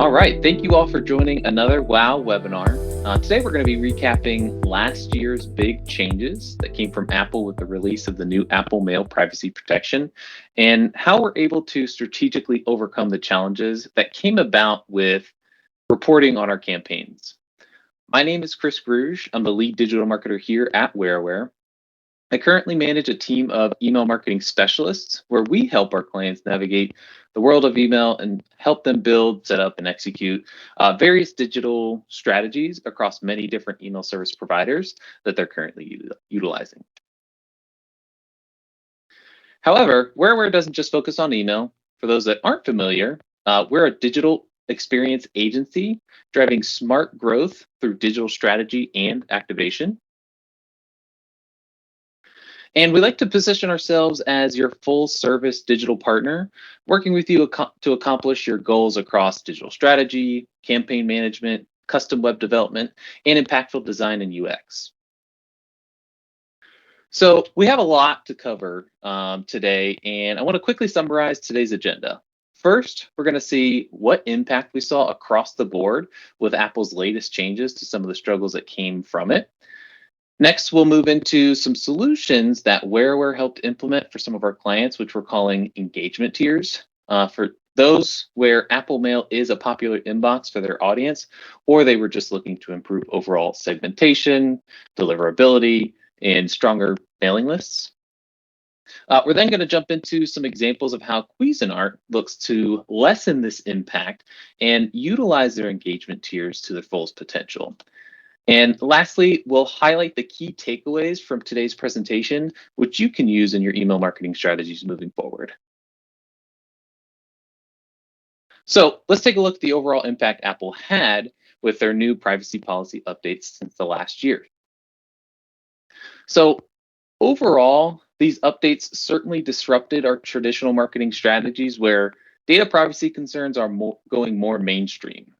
All right, thank you all for joining another WOW webinar. Today we're going to be recapping last year's big changes that came from Apple with the release of the new Apple Mail privacy protection and how we're able to strategically overcome the challenges that came about with reporting on our campaigns. My name is Chris Gruge. I'm the lead digital marketer here at WhereWare. I currently manage a team of email marketing specialists where we help our clients navigate the world of email and help them build, set up, and execute various digital strategies across many different email service providers that they're currently utilizing. However, WhereWare doesn't just focus on email. For those that aren't familiar, we're a digital experience agency driving smart growth through digital strategy and activation. And we like to position ourselves as your full service digital partner, working with you to accomplish your goals across digital strategy, campaign management, custom web development, and impactful design and UX. So we have a lot to cover today, and I want to quickly summarize today's agenda. First, we're going to see what impact we saw across the board with Apple's latest changes to some of the struggles that came from it. Next, we'll move into some solutions that WhereWare helped implement for some of our clients, which we're calling engagement tiers. For those where Apple Mail is a popular inbox for their audience, or they were just looking to improve overall segmentation, deliverability, and stronger mailing lists. We're then going to jump into some examples of how Cuisinart looks to lessen this impact and utilize their engagement tiers to their fullest potential. And lastly, we'll highlight the key takeaways from today's presentation, which you can use in your email marketing strategies moving forward. So let's take a look at the overall impact Apple had with their new privacy policy updates since the last year. So overall, these updates certainly disrupted our traditional marketing strategies where data privacy concerns are going more mainstream.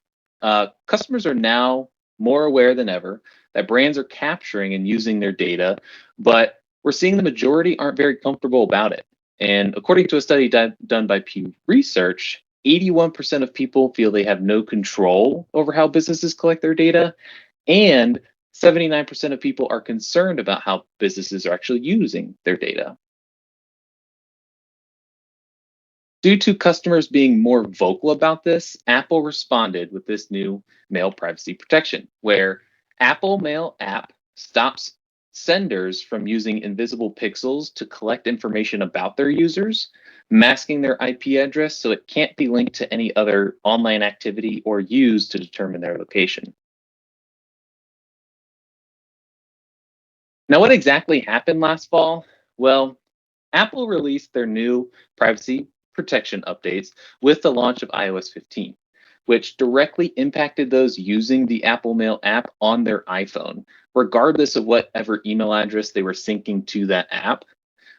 Customers are now more aware than ever that brands are capturing and using their data, but we're seeing the majority aren't very comfortable about it. And according to a study done by Pew Research, 81% of people feel they have no control over how businesses collect their data, and 79% of people are concerned about how businesses are actually using their data. Due to customers being more vocal about this, Apple responded with this new mail privacy protection, where Apple Mail app stops senders from using invisible pixels to collect information about their users, masking their IP address so it can't be linked to any other online activity or used to determine their location. Now, what exactly happened last fall? Well, Apple released their new privacy protection updates with the launch of iOS 15, which directly impacted those using the Apple Mail app on their iPhone, regardless of whatever email address they were syncing to that app.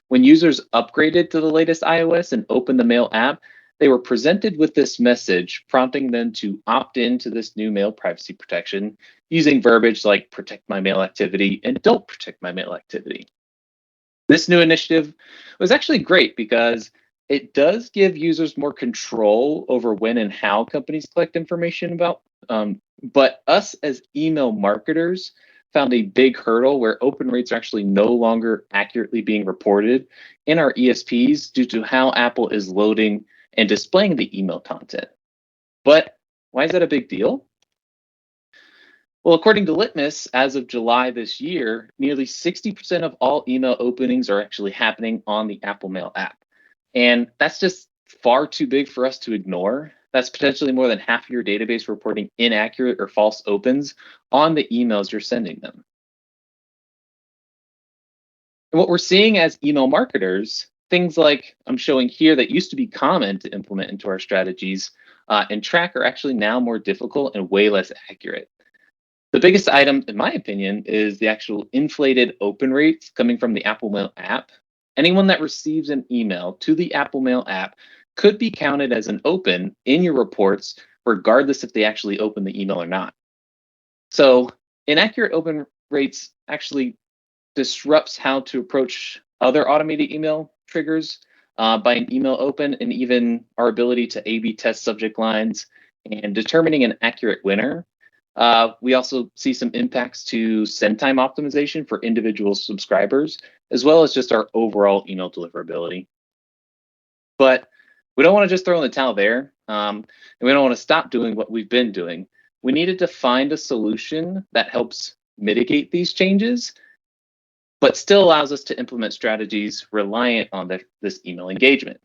When users upgraded to the latest iOS and opened the Mail app, they were presented with this message prompting them to opt into this new mail privacy protection using verbiage like protect my mail activity and don't protect my mail activity. This new initiative was actually great because it does give users more control over when and how companies collect information about. But us as email marketers found a big hurdle where open rates are actually no longer accurately being reported in our ESPs due to how Apple is loading and displaying the email content. But why is that a big deal? Well, according to Litmus, as of July this year, nearly 60% of all email openings are actually happening on the Apple Mail app. And that's just far too big for us to ignore. That's potentially more than half of your database reporting inaccurate or false opens on the emails you're sending them. And what we're seeing as email marketers, things like I'm showing here that used to be common to implement into our strategies and track are actually now more difficult and way less accurate. The biggest item, in my opinion, is the actual inflated open rates coming from the Apple Mail app. Anyone that receives an email to the Apple Mail app could be counted as an open in your reports, regardless if they actually open the email or not. So inaccurate open rates actually disrupts how to approach other automated email triggers by an email open and even our ability to A/B test subject lines and determining an accurate winner. We also see some impacts to send time optimization for individual subscribers, as well as just our overall email deliverability. But we don't want to just throw in the towel there, and we don't want to stop doing what we've been doing. We needed to find a solution that helps mitigate these changes, but still allows us to implement strategies reliant on this email engagement.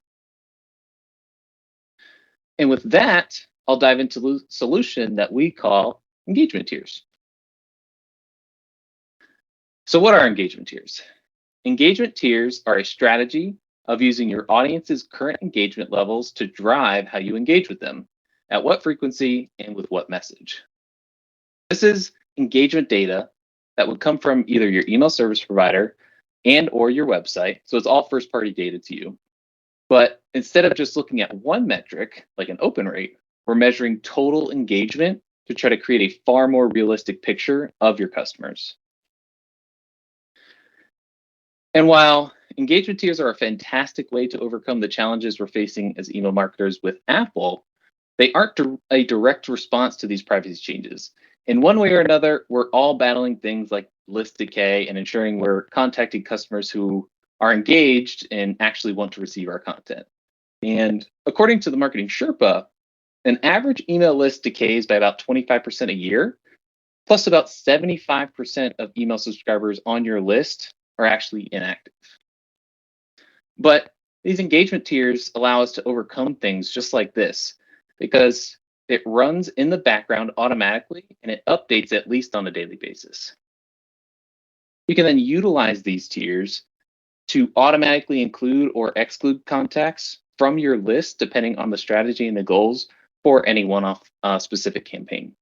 And with that, I'll dive into the solution that we call engagement tiers. So, what are engagement tiers? Engagement tiers are a strategy of using your audience's current engagement levels to drive how you engage with them, at what frequency, and with what message. This is engagement data that would come from either your email service provider and or your website. So it's all first party data to you. But instead of just looking at one metric, like an open rate, we're measuring total engagement to try to create a far more realistic picture of your customers. And while engagement tiers are a fantastic way to overcome the challenges we're facing as email marketers with Apple, they aren't a direct response to these privacy changes. In one way or another, we're all battling things like list decay and ensuring we're contacting customers who are engaged and actually want to receive our content. And according to the Marketing Sherpa, an average email list decays by about 25% a year, plus about 75% of email subscribers on your list are actually inactive. But these engagement tiers allow us to overcome things just like this because it runs in the background automatically and it updates at least on a daily basis. You can then utilize these tiers to automatically include or exclude contacts from your list depending on the strategy and the goals for any one-off specific campaign.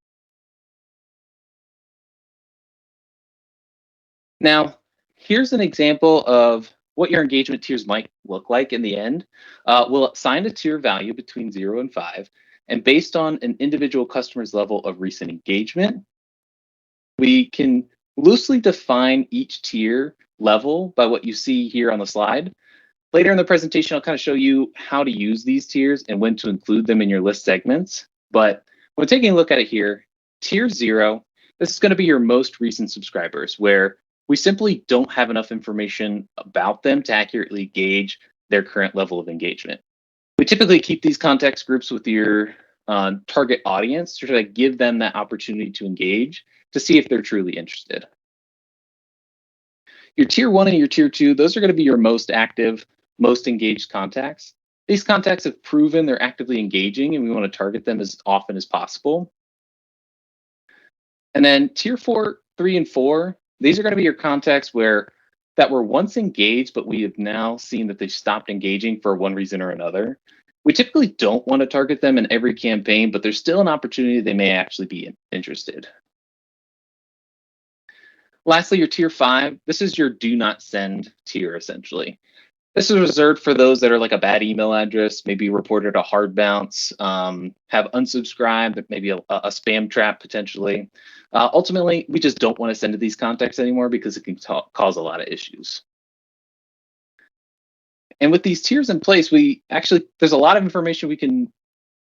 Now, here's an example of what your engagement tiers might look like in the end. We'll assign a tier value between 0 and 5, and based on an individual customer's level of recent engagement, we can loosely define each tier level by what you see here on the slide. Later in the presentation, I'll kind of show you how to use these tiers and when to include them in your list segments. But when taking a look at it here, tier 0, this is going to be your most recent subscribers, where we simply don't have enough information about them to accurately gauge their current level of engagement. We typically keep these context groups with your target audience to try to give them that opportunity to engage to see if they're truly interested. Your tier 1 and your tier 2, those are going to be your most active, most engaged contacts. These contacts have proven they're actively engaging and we want to target them as often as possible. And then tier 4, 3, and 4, these are going to be your contacts that were once engaged, but we have now seen that they've stopped engaging for one reason or another. We typically don't want to target them in every campaign, but there's still an opportunity they may actually be interested. Lastly, your tier 5, this is your do not send tier essentially. This is reserved for those that are like a bad email address, maybe reported a hard bounce, have unsubscribed, maybe a spam trap potentially. Ultimately, we just don't want to send to these contacts anymore because it can cause a lot of issues. And with these tiers in place, there's a lot of information we can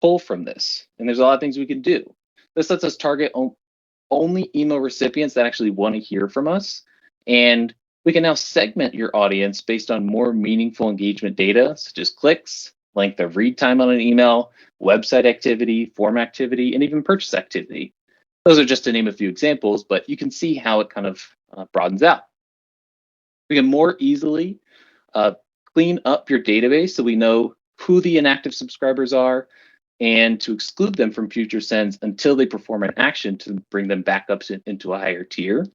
pull from this, and there's a lot of things we can do. This lets us target only email recipients that actually want to hear from us, and we can now segment your audience based on more meaningful engagement data, such as clicks, length of read time on an email, website activity, form activity, and even purchase activity. Those are just to name a few examples, but you can see how it kind of broadens out. We can more easily clean up your database so we know who the inactive subscribers are and to exclude them from future sends until they perform an action to bring them back up into a higher tier.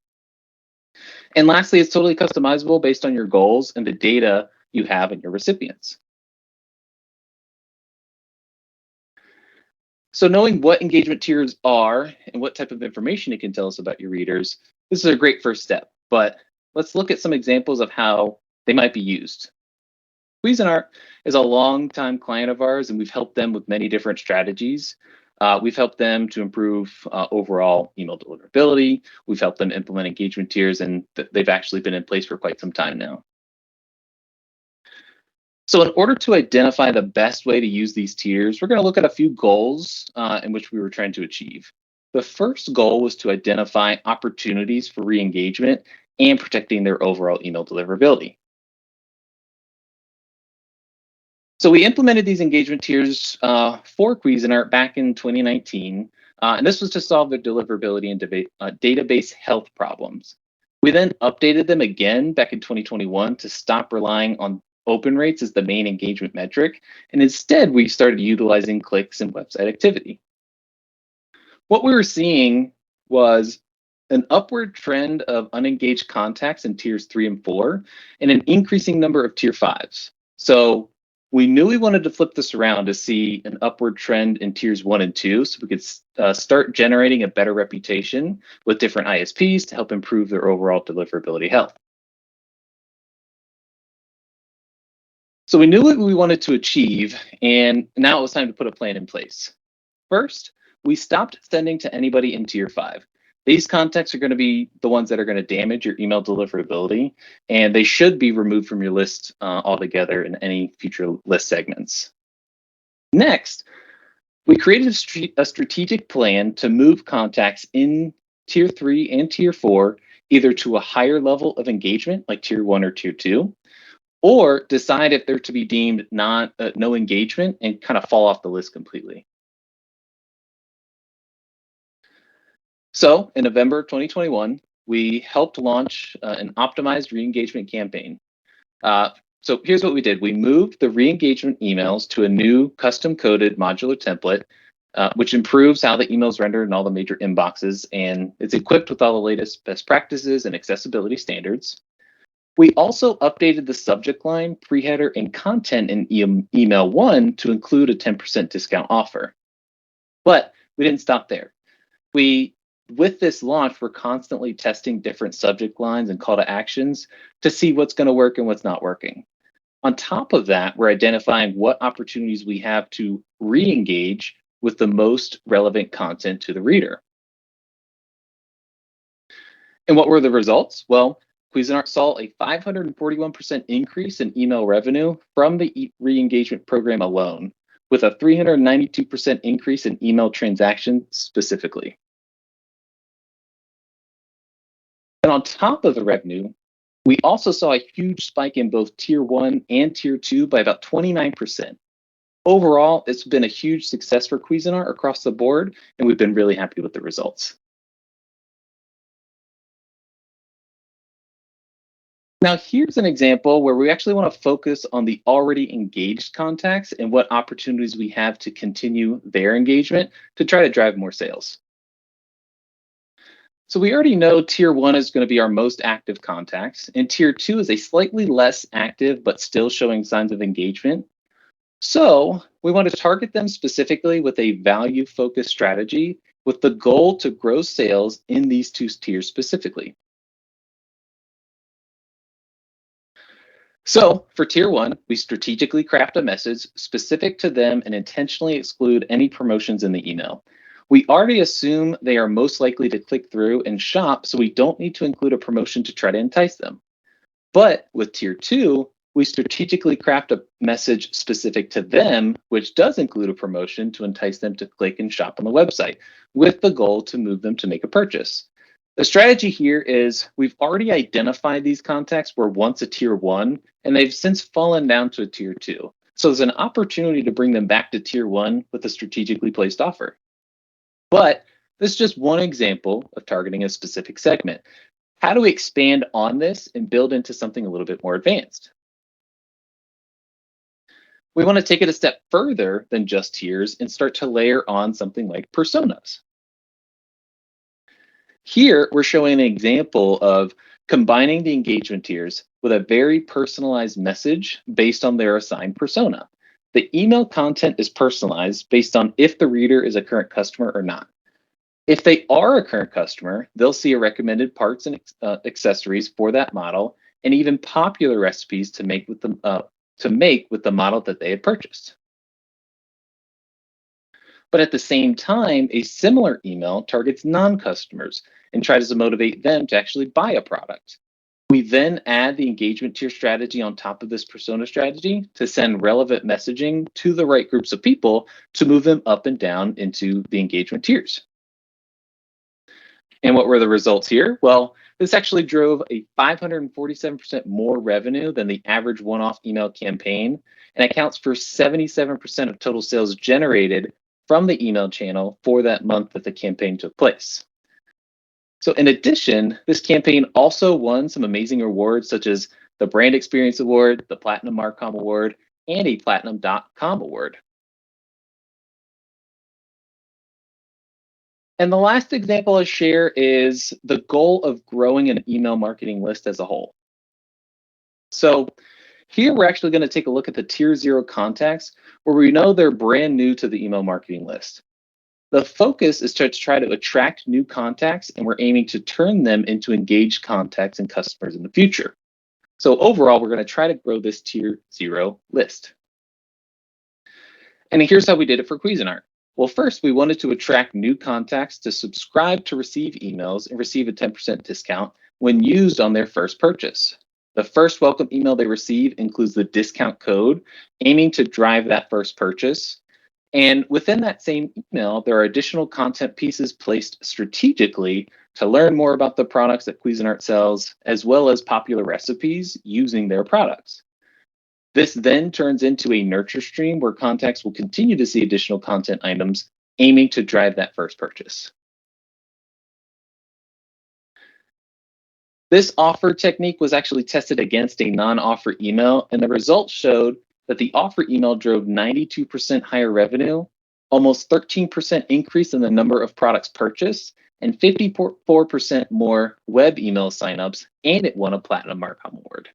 And lastly, it's totally customizable based on your goals and the data you have in your recipients. So knowing what engagement tiers are and what type of information it can tell us about your readers, this is a great first step, but let's look at some examples of how they might be used. Cuisinart is a longtime client of ours, and we've helped them with many different strategies. We've helped them to improve overall email deliverability. We've helped them implement engagement tiers, and they've actually been in place for quite some time now. So in order to identify the best way to use these tiers, we're going to look at a few goals in which we were trying to achieve. The first goal was to identify opportunities for re-engagement and protecting their overall email deliverability. So we implemented these engagement tiers for Cuisinart back in 2019, and this was to solve their deliverability and database health problems. We then updated them again back in 2021 to stop relying on open rates as the main engagement metric, and instead we started utilizing clicks and website activity. What we were seeing was an upward trend of unengaged contacts in tiers 3 and 4 and an increasing number of tier 5s. So we knew we wanted to flip this around to see an upward trend in tiers 1 and 2 so we could start generating a better reputation with different ISPs to help improve their overall deliverability health. So we knew what we wanted to achieve, and now it was time to put a plan in place. First, we stopped sending to anybody in tier 5. These contacts are going to be the ones that are going to damage your email deliverability, and they should be removed from your list altogether in any future list segments. Next, we created a strategic plan to move contacts in tier 3 and tier 4 either to a higher level of engagement, like tier 1 or tier 2, or decide if they're to be deemed no engagement and kind of fall off the list completely. So in November 2021, we helped launch an optimized re-engagement campaign. Uh, so here's what we did. We moved the re-engagement emails to a new custom-coded modular template, which improves how the emails render in all the major inboxes, and it's equipped with all the latest best practices and accessibility standards. We also updated the subject line, pre-header, and content in email 1 to include a 10% discount offer. But we didn't stop there. With this launch, we're constantly testing different subject lines and call to actions to see what's going to work and what's not working. On top of that, we're identifying what opportunities we have to re-engage with the most relevant content to the reader. And what were the results? Well, Cuisinart saw a 541% increase in email revenue from the re-engagement program alone, with a 392% increase in email transactions specifically. And on top of the revenue, we also saw a huge spike in both tier 1 and tier 2 by about 29%. Overall, it's been a huge success for Cuisinart across the board, and we've been really happy with the results. Now, here's an example where we actually want to focus on the already engaged contacts and what opportunities we have to continue their engagement to try to drive more sales. So we already know tier 1 is going to be our most active contacts, and tier 2 is a slightly less active but still showing signs of engagement. So we want to target them specifically with a value-focused strategy with the goal to grow sales in these two tiers specifically. So for tier 1, we strategically craft a message specific to them and intentionally exclude any promotions in the email. We already assume they are most likely to click through and shop, so we don't need to include a promotion to try to entice them. But with tier 2, we strategically craft a message specific to them, which does include a promotion to entice them to click and shop on the website, with the goal to move them to make a purchase. The strategy here is we've already identified these contacts were once a tier 1, and they've since fallen down to a tier 2. So there's an opportunity to bring them back to tier 1 with a strategically placed offer. But this is just one example of targeting a specific segment. How do we expand on this and build into something a little bit more advanced? We want to take it a step further than just tiers and start to layer on something like personas. Here, we're showing an example of combining the engagement tiers with a very personalized message based on their assigned persona. The email content is personalized based on if the reader is a current customer or not. If they are a current customer, they'll see a recommended parts and accessories for that model, and even popular recipes to make with the model that they had purchased. But at the same time, a similar email targets non-customers and tries to motivate them to actually buy a product. We then add the engagement tier strategy on top of this persona strategy to send relevant messaging to the right groups of people to move them up and down into the engagement tiers. And what were the results here? Well, this actually drove a 547% more revenue than the average one-off email campaign and accounts for 77% of total sales generated from the email channel for that month that the campaign took place. So in addition, this campaign also won some amazing awards such as the Brand Experience Award, the Platinum Marcom Award, and a Platinum.com Award. And the last example I'll share is the goal of growing an email marketing list as a whole. So here we're actually going to take a look at the tier 0 contacts where we know they're brand new to the email marketing list. The focus is to try to attract new contacts, and we're aiming to turn them into engaged contacts and customers in the future. So overall, we're going to try to grow this tier 0 list. And here's how we did it for Cuisinart. Well, first, we wanted to attract new contacts to subscribe to receive emails and receive a 10% discount when used on their first purchase. The first welcome email they receive includes the discount code, aiming to drive that first purchase. And within that same email, there are additional content pieces placed strategically to learn more about the products that Cuisinart sells, as well as popular recipes using their products. This then turns into a nurture stream where contacts will continue to see additional content items aiming to drive that first purchase. This offer technique was actually tested against a non-offer email, and the results showed that the offer email drove 92% higher revenue, almost 13% increase in the number of products purchased, and 54% more web email signups, and it won a Platinum Marcom Award.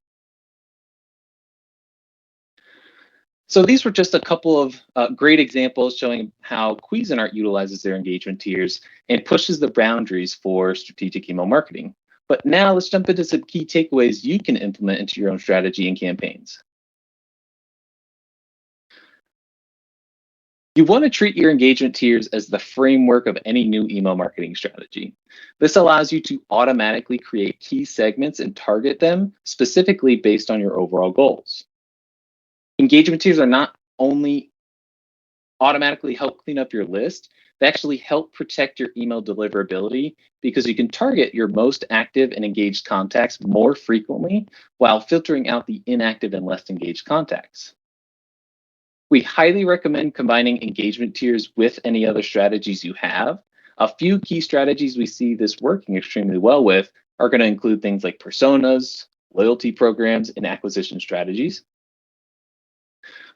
So these were just a couple of great examples showing how Cuisinart utilizes their engagement tiers and pushes the boundaries for strategic email marketing. But now let's jump into some key takeaways you can implement into your own strategy and campaigns. You want to treat your engagement tiers as the framework of any new email marketing strategy. This allows you to automatically create key segments and target them specifically based on your overall goals. Engagement tiers are not only automatically help clean up your list, they actually help protect your email deliverability because you can target your most active and engaged contacts more frequently while filtering out the inactive and less engaged contacts. We highly recommend combining engagement tiers with any other strategies you have. A few key strategies we see this working extremely well with are going to include things like personas, loyalty programs, and acquisition strategies.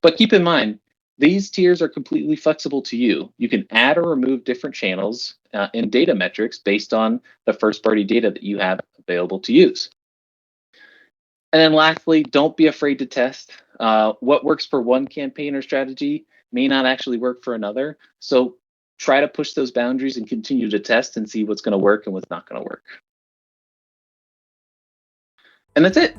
But keep in mind, these tiers are completely flexible to you. You can add or remove different channels and data metrics based on the first-party data that you have available to use. And then lastly, don't be afraid to test. What works for one campaign or strategy may not actually work for another. So try to push those boundaries and continue to test and see what's going to work and what's not going to work. And that's it.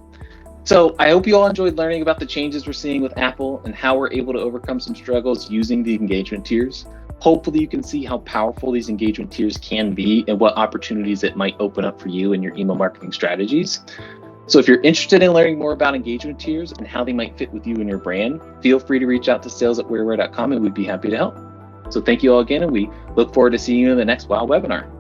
So I hope you all enjoyed learning about the changes we're seeing with Apple and how we're able to overcome some struggles using the engagement tiers. Hopefully you can see how powerful these engagement tiers can be and what opportunities it might open up for you in your email marketing strategies. So if you're interested in learning more about engagement tiers and how they might fit with you and your brand, feel free to reach out to sales@wearware.com and we'd be happy to help. So thank you all again, and we look forward to seeing you in the next WOW webinar.